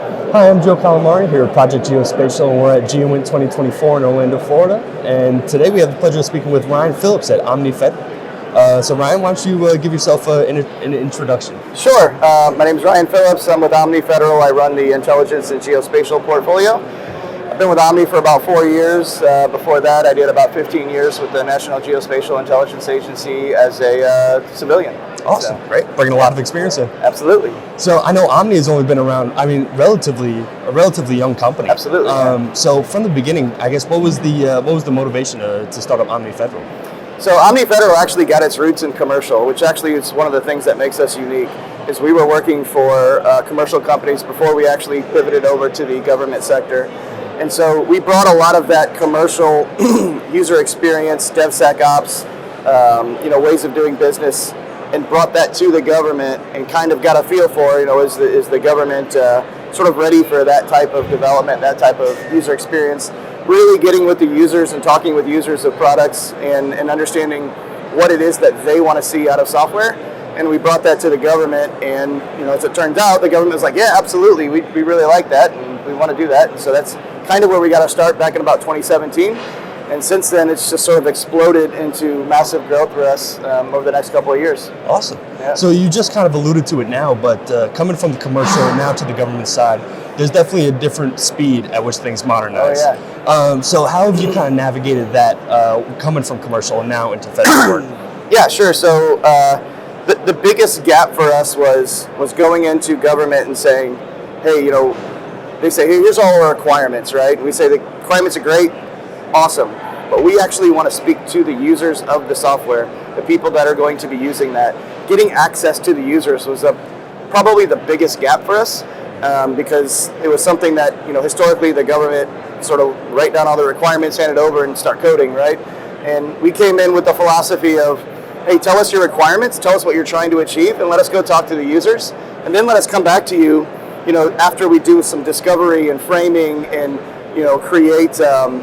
Hi, I'm Joe Calamari here at Project Geospatial, and we're at GEOINT 2024 in Orlando, Florida. And today we have the pleasure of speaking with Ryan Phillips at Omni Federal. So Ryan, why don't you give yourself an introduction? Sure. My name is Ryan Phillips. I'm with Omni Federal. I run the intelligence and geospatial portfolio. I've been with Omni for about 4 years. Before that, I did about 15 years with the National Geospatial-Intelligence Agency as a civilian. Awesome, great. Bringing a lot of experience in. Absolutely. So I know Omni has only been around, a relatively young company. Absolutely. So from the beginning, I guess, what was the motivation to start up Omni Federal? So Omni Federal actually got its roots in commercial, which actually is one of the things that makes us unique, is we were working for commercial companies before we actually pivoted over to the government sector. And so we brought a lot of that commercial user experience, DevSecOps, ways of doing business, and brought that to the government and kind of got a feel for, is the government sort of ready for that type of development, that type of user experience, really getting with the users and talking with users of products and understanding what it is that they want to see out of software. And we brought that to the government, and as it turns out, the government was like, yeah, absolutely, we really like that, and we want to do that. And so that's kind of where we got to start back in about 2017. And since then, it's just sort of exploded into massive growth for us over the next couple of years. Awesome. Yeah. So you just kind of alluded to it now, but coming from the commercial now to the government side, there's definitely a different speed at which things modernize. Oh, yeah. So how have you kind of navigated that coming from commercial and now into federal work? Yeah, sure. So the biggest gap for us was going into government and saying, hey, they say, hey, here's all our requirements, right? And we say the requirements are great, awesome, but we actually want to speak to the users of the software, the people that are going to be using that. Getting access to the users was probably the biggest gap for us because it was something that historically the government sort of write down all the requirements, hand it over, and start coding, right? And we came in with the philosophy of, hey, tell us your requirements, tell us what you're trying to achieve, and let us go talk to the users, and then let us come back to you, after we do some discovery and framing and create the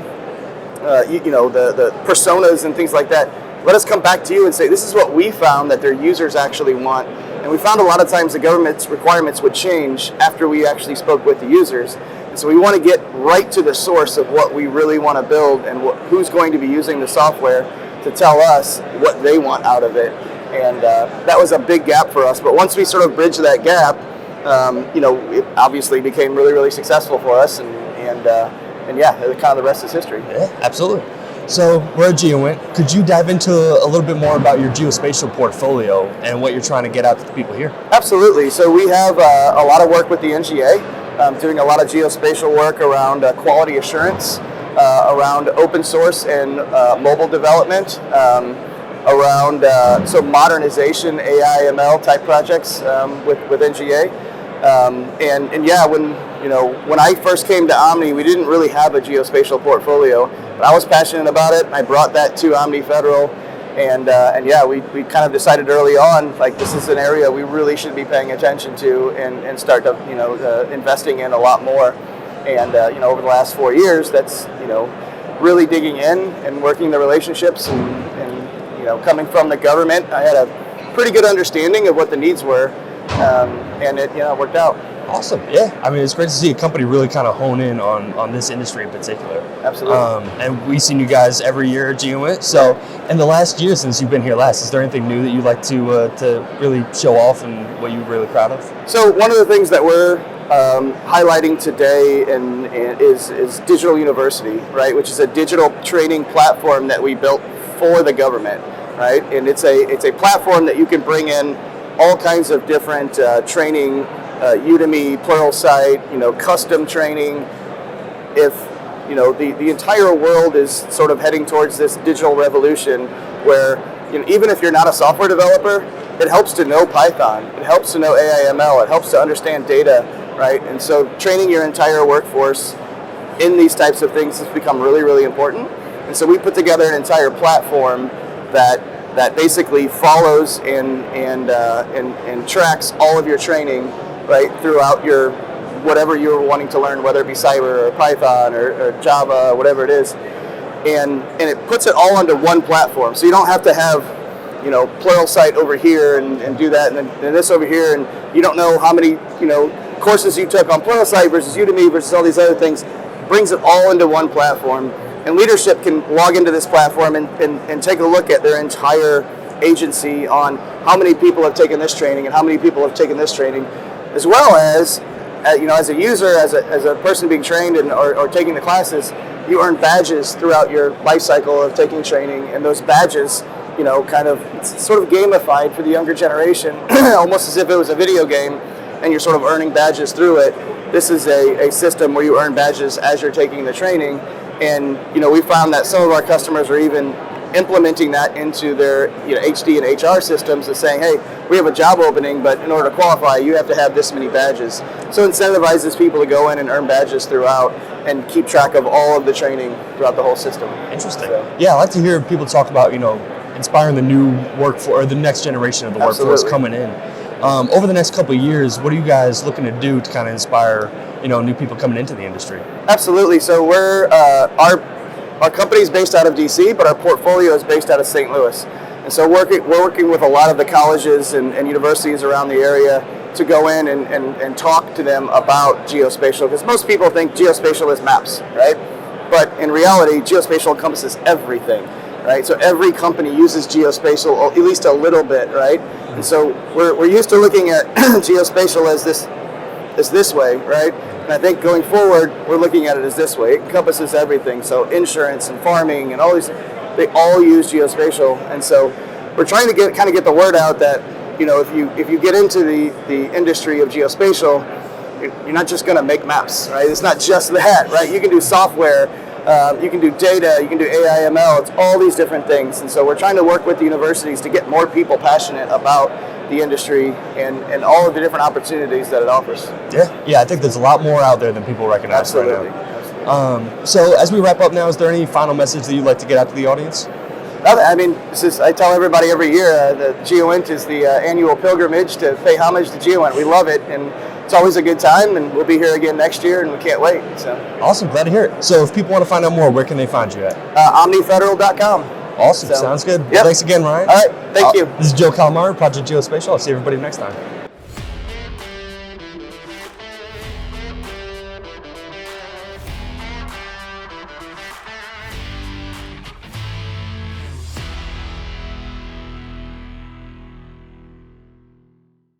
personas and things like that. Let us come back to you and say, this is what we found that their users actually want. And we found a lot of times the government's requirements would change after we actually spoke with the users. And so we want to get right to the source of what we really want to build and who's going to be using the software to tell us what they want out of it. And that was a big gap for us. But once we sort of bridged that gap, it obviously became really, really successful for us. And yeah, kind of the rest is history. Yeah, absolutely. So we're at GEOINT. Could you dive into a little bit more about your geospatial portfolio and what you're trying to get out to the people here? Absolutely. So we have a lot of work with the NGA, doing a lot of geospatial work around quality assurance, around open source and mobile development, around modernization, AI, ML type projects with NGA. And yeah, when I first came to Omni, we didn't really have a geospatial portfolio, but I was passionate about it. I brought that to Omni Federal, and yeah, we kind of decided early on, like, this is an area we really should be paying attention to and start to investing in a lot more. And over the last 4 years, that's really digging in and working the relationships and coming from the government, I had a pretty good understanding of what the needs were, and it worked out. Awesome. Yeah. I mean, it's great to see a company really kind of hone in on this industry in particular. Absolutely. And we've seen you guys every year at GEOINT. So in the last year since you've been here last, is there anything new that you'd like to really show off and what you're really proud of? So one of the things that we're highlighting today is Digital University, right? Which is a digital training platform that we built for the government, right? And it's a platform that you can bring in all kinds of different training, Udemy, Pluralsight, custom training. If the entire world is sort of heading towards this digital revolution, where even if you're not a software developer, it helps to know Python, it helps to know AI, ML, it helps to understand data, right? And so training your entire workforce in these types of things has become really, really important. And so we put together an entire platform that basically follows and tracks all of your training, right, throughout your whatever you're wanting to learn, whether it be cyber or Python or Java, whatever it is, and it puts it all onto one platform. So you don't have to have Pluralsight over here and do that, and then this over here, and you don't know how many courses you took on Pluralsight versus Udemy versus all these other things, brings it all into one platform. And leadership can log into this platform and take a look at their entire agency on how many people have taken this training and how many people have taken this training, as well as as a user, as a person being trained or taking the classes, you earn badges throughout your life cycle of taking training, and those badges, kind of it's sort of gamified for the younger generation, almost as if it was a video game, and you're sort of earning badges through it. This is a system where you earn badges as you're taking the training, and we found that some of our customers are even implementing that into their HD and HR systems and saying, hey, we have a job opening, but in order to qualify, you have to have this many badges. So it incentivizes people to go in and earn badges throughout and keep track of all of the training throughout the whole system. Interesting. So, yeah, I like to hear people talk about, inspiring the new workforce or the next generation of the workforce coming in. Over the next couple of years, what are you guys looking to do to kind of inspire, new people coming into the industry? Absolutely. So we're our company is based out of DC, but our portfolio is based out of St. Louis. And so we're working with a lot of the colleges and universities around the area to go in and talk to them about geospatial, because most people think geospatial is maps, right? But in reality, geospatial encompasses everything, right? So every company uses geospatial at least a little bit, right? And so we're used to looking at geospatial as this way, right? And I think going forward, we're looking at it as this way. It encompasses everything. So insurance and farming and all these, they all use geospatial. And so we're trying to get the word out that, if you get into the industry of geospatial, you're not just going to make maps, right? It's not just that, right? You can do software, you can do data, you can do AI, ML, it's all these different things. And so we're trying to work with the universities to get more people passionate about the industry and all of the different opportunities that it offers. Yeah, I think there's a lot more out there than people recognize right now. So as we wrap up now, is there any final message that you'd like to get out to the audience? I mean, I tell everybody every year, the GEOINT is the annual pilgrimage to pay homage to GEOINT. We love it, and it's always a good time, and we'll be here again next year, and we can't wait. So awesome, glad to hear it. So if people want to find out more, where can they find you at? OmniFederal.com. Awesome, sounds good. Yep. Thanks again, Ryan. All right, thank you. This is Joe Calamari, Project Geospatial. I'll see everybody next time.